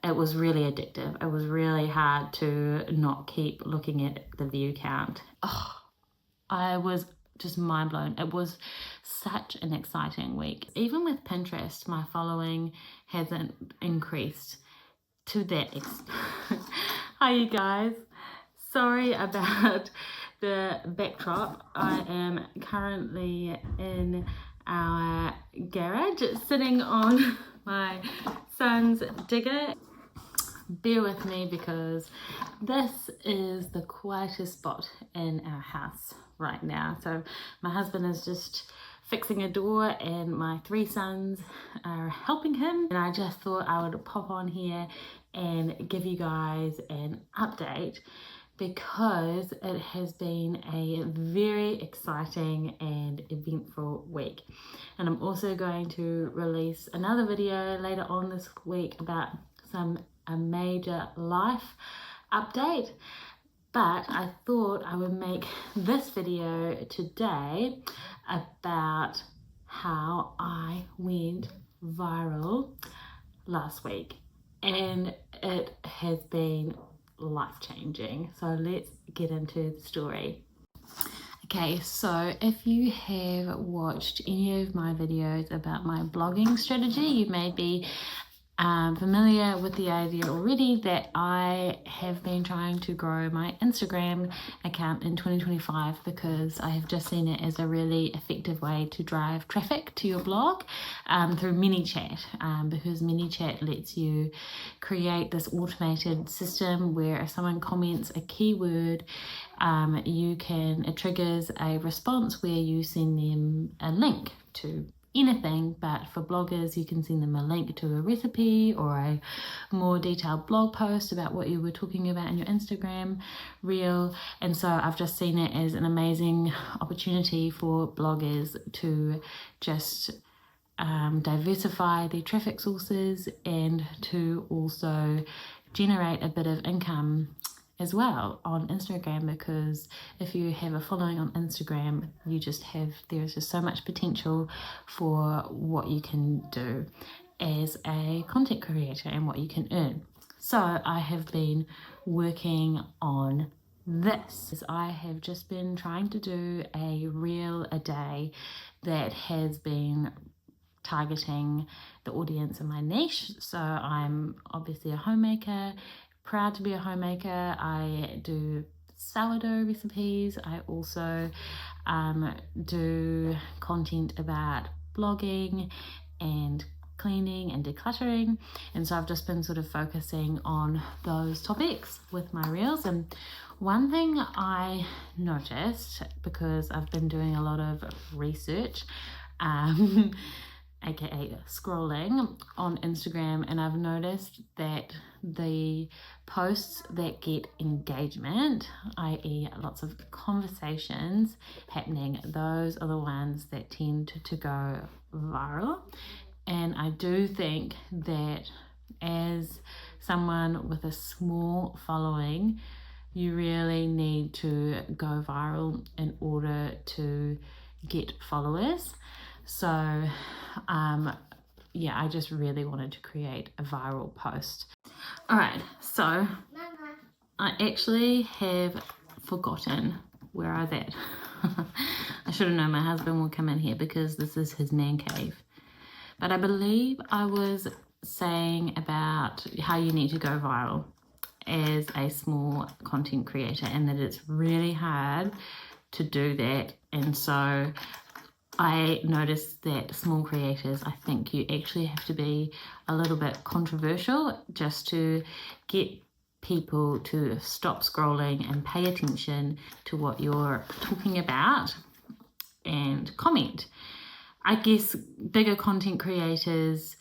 It was really addictive. It was really hard to not keep looking at the view count. Oh, I was just mind blown. It was such an exciting week. Even with Pinterest, my following hasn't increased to that extent. Hi you guys. Sorry about the backdrop. I am currently in our garage sitting on my son's digger. Bear with me because this is the quietest spot in our house right now. So my husband is just fixing a door and my 3 sons are helping him, and I just thought I would pop on here and give you guys an update because it has been a very exciting and eventful week. And I'm also going to release another video later on this week about a major life update, but I thought I would make this video today about how I went viral last week, and it has been life-changing. So let's get into the story. Okay, so if you have watched any of my videos about my blogging strategy, you may be familiar with the idea already that I have been trying to grow my Instagram account in 2025 because I have just seen it as a really effective way to drive traffic to your blog through ManyChat, because ManyChat lets you create this automated system where if someone comments a keyword, it triggers a response where you send them a link to anything, but for bloggers you can send them a link to a recipe or a more detailed blog post about what you were talking about in your Instagram reel. And so I've just seen it as an amazing opportunity for bloggers to just diversify their traffic sources and to also generate a bit of income as well on Instagram, because if you have a following on Instagram, there's just so much potential for what you can do as a content creator and what you can earn. So I have been working on this. I have just been trying to do a reel a day that has been targeting the audience in my niche. So I'm obviously a homemaker, proud to be a homemaker. I do sourdough recipes. I also do content about blogging and cleaning and decluttering, and so I've just been sort of focusing on those topics with my reels. And one thing I noticed, because I've been doing a lot of research, aka scrolling on Instagram, and I've noticed that the posts that get engagement, i.e. lots of conversations happening, those are the ones that tend to go viral. And I do think that as someone with a small following, you really need to go viral in order to get followers. So I just really wanted to create a viral post. Alright, so Mama, I actually have forgotten where I was at. I should have known my husband would come in here because this is his man cave. But I believe I was saying about how you need to go viral as a small content creator, and that it's really hard to do that. And so I noticed that small creators, I think you actually have to be a little bit controversial just to get people to stop scrolling and pay attention to what you're talking about and comment. I guess bigger content creators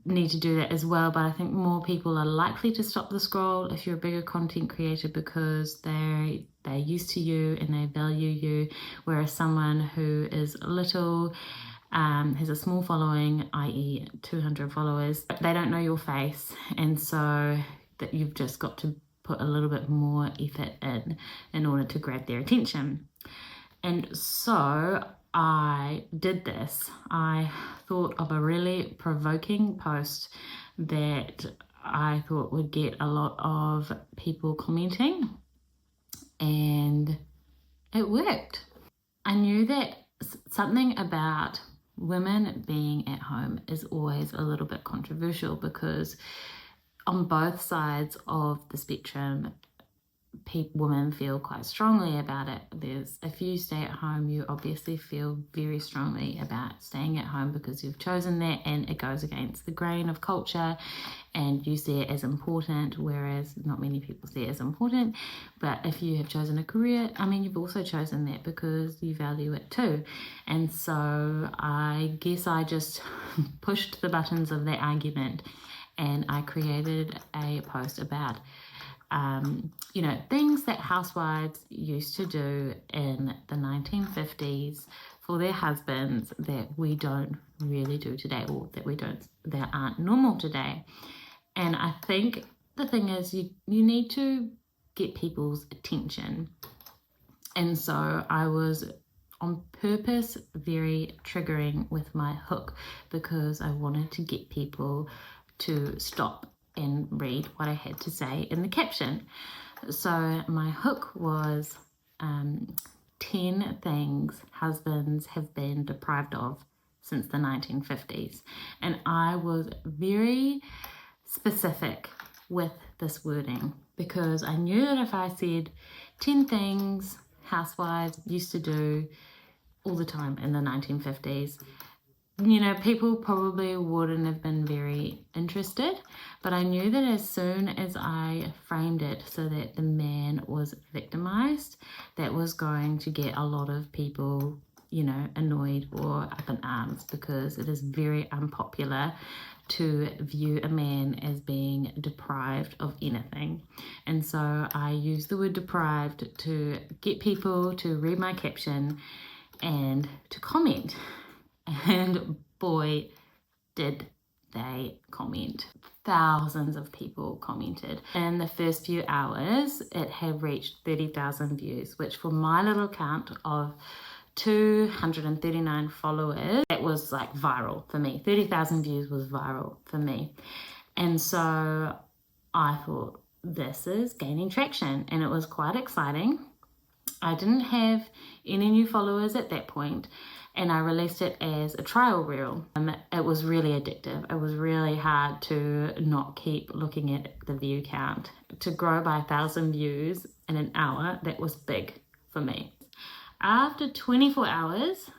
need to do that as well, but I think more people are likely to stop the scroll if you're a bigger content creator because they're used to you and they value you, whereas someone who is little, has a small following, i.e. 200 followers, they don't know your face, and so that you've just got to put a little bit more effort in order to grab their attention. And so I did this. I thought of a really provoking post that I thought would get a lot of people commenting, and it worked. I knew that something about women being at home is always a little bit controversial, because on both sides of the spectrum, women feel quite strongly about it. There's, if you stay at home, you obviously feel very strongly about staying at home because you've chosen that, and it goes against the grain of culture and you see it as important, whereas not many people see it as important. But if you have chosen a career, I mean, you've also chosen that because you value it too. And so I guess I just pushed the buttons of that argument, and I created a post about things that housewives used to do in the 1950s for their husbands that we don't really do today, or that aren't normal today. And I think the thing is, you need to get people's attention. And so I was on purpose very triggering with my hook, because I wanted to get people to stop and read what I had to say in the caption. So my hook was 10 things husbands have been deprived of since the 1950s. And I was very specific with this wording, because I knew that if I said 10 things housewives used to do all the time in the 1950s, people probably wouldn't have been very interested. But I knew that as soon as I framed it so that the man was victimized, that was going to get a lot of people, annoyed or up in arms, because it is very unpopular to view a man as being deprived of anything. And so I used the word deprived to get people to read my caption and to comment. And boy, did they comment. Thousands of people commented. In the first few hours, it had reached 30,000 views, which for my little count of 239 followers, that was like viral for me. 30,000 views was viral for me. And so I thought, this is gaining traction, and it was quite exciting. I didn't have any new followers at that point, and I released it as a trial reel. It was really addictive. It was really hard to not keep looking at the view count. To grow by 1,000 views in an hour, that was big for me. After 24 hours,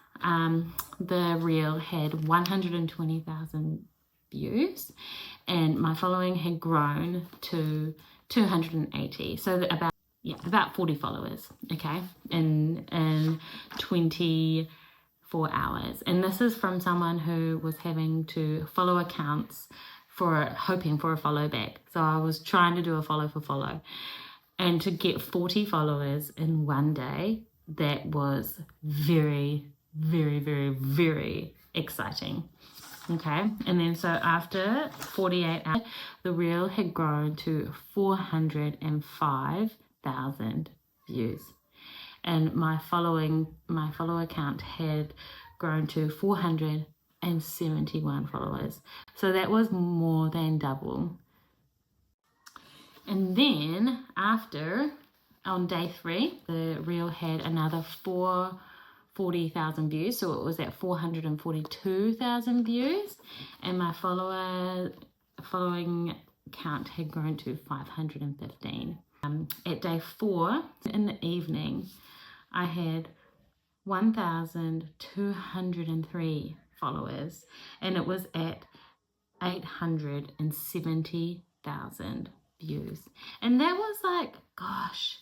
the reel had 120,000 views, and my following had grown to 280. So about 40 followers, okay, in 24 hours. And this is from someone who was having to follow accounts hoping for a follow back. So I was trying to do a follow for follow. And to get 40 followers in one day, that was very, very, very, very exciting. Okay, and then so after 48 hours, the reel had grown to 405,000 views, and my follower count had grown to 471 followers. So that was more than double. And then on day 3, the reel had another 40,000 views, so it was at 442,000 views, and my following count had grown to 515. At day 4, in the evening, I had 1,203 followers, and it was at 870,000 views. And that was like, gosh,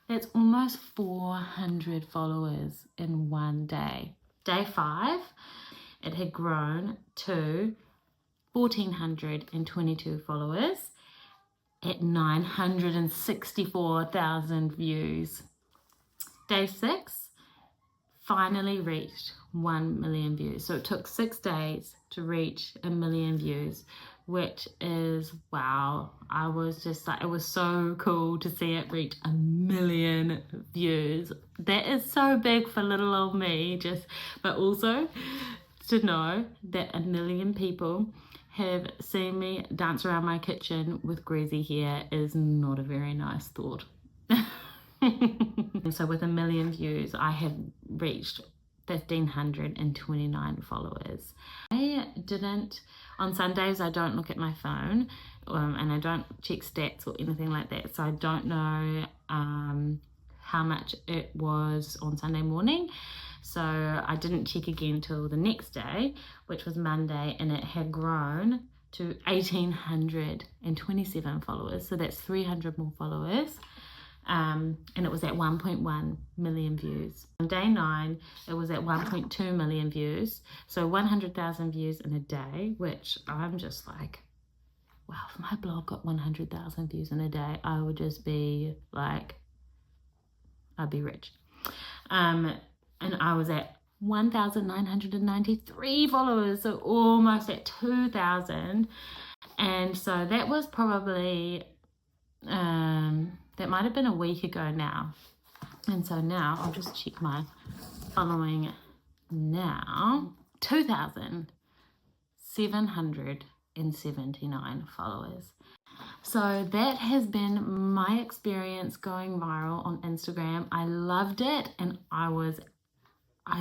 that's almost 400 followers in one day. Day 5, it had grown to 1,422 followers at 964,000 views. Day 6 finally reached 1 million views. So it took 6 days to reach 1 million views, which is wow. I was just like, it was so cool to see it reach 1 million views. That is so big for little old me, but also to know that 1 million people have seen me dance around my kitchen with greasy hair is not a very nice thought. So with 1 million views, I have reached 1,529 followers. On Sundays, I don't look at my phone, and I don't check stats or anything like that, so I don't know how much it was on Sunday morning. So I didn't check again till the next day, which was Monday, and it had grown to 1,827 followers. So that's 300 more followers. And it was at 1.1 million views. On day 9, it was at 1.2 million views. So 100,000 views in a day, which I'm just like, wow, if my blog got 100,000 views in a day, I would just be like, I'd be rich. And I was at 1,993 followers, so almost at 2,000. And so that was probably, that might have been a week ago now. And so now I'll just check my following now. 2,779 followers. So that has been my experience going viral on Instagram. I loved it, and I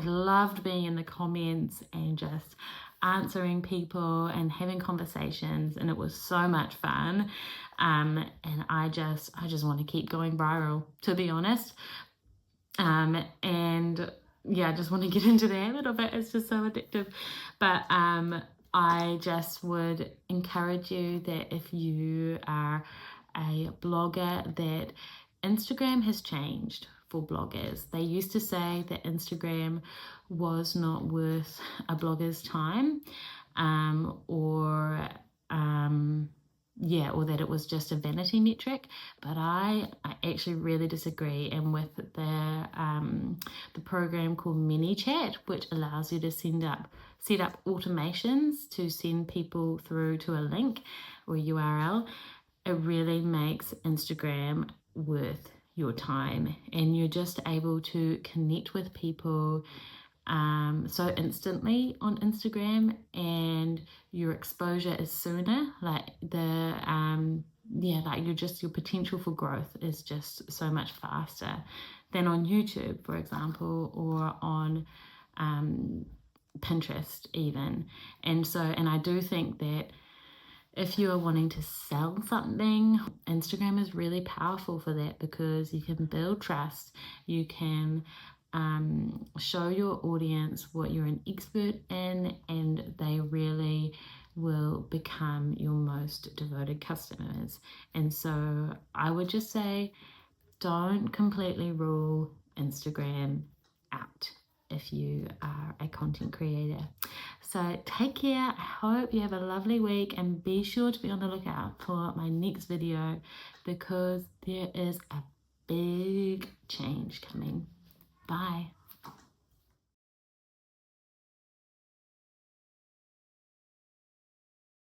loved being in the comments and just answering people and having conversations, and it was so much fun. And I just want to keep going viral, to be honest. And yeah, I just want to get into the habit of it. It's just so addictive. But I just would encourage you that if you are a blogger, that Instagram has changed for bloggers. They used to say that Instagram was not worth a blogger's time, or that it was just a vanity metric. But I actually really disagree. And with the program called ManyChat, which allows you to set up automations to send people through to a link or URL, it really makes Instagram worth your time, and you're just able to connect with people so instantly on Instagram, and your exposure is sooner. Like your potential for growth is just so much faster than on YouTube, for example, or on Pinterest even. And I do think that if you are wanting to sell something, Instagram is really powerful for that, because you can build trust. You can show your audience what you're an expert in, and they really will become your most devoted customers. And so I would just say, don't completely rule Instagram out if you are a content creator. So take care. I hope you have a lovely week, and be sure to be on the lookout for my next video, because there is a big change coming. Bye.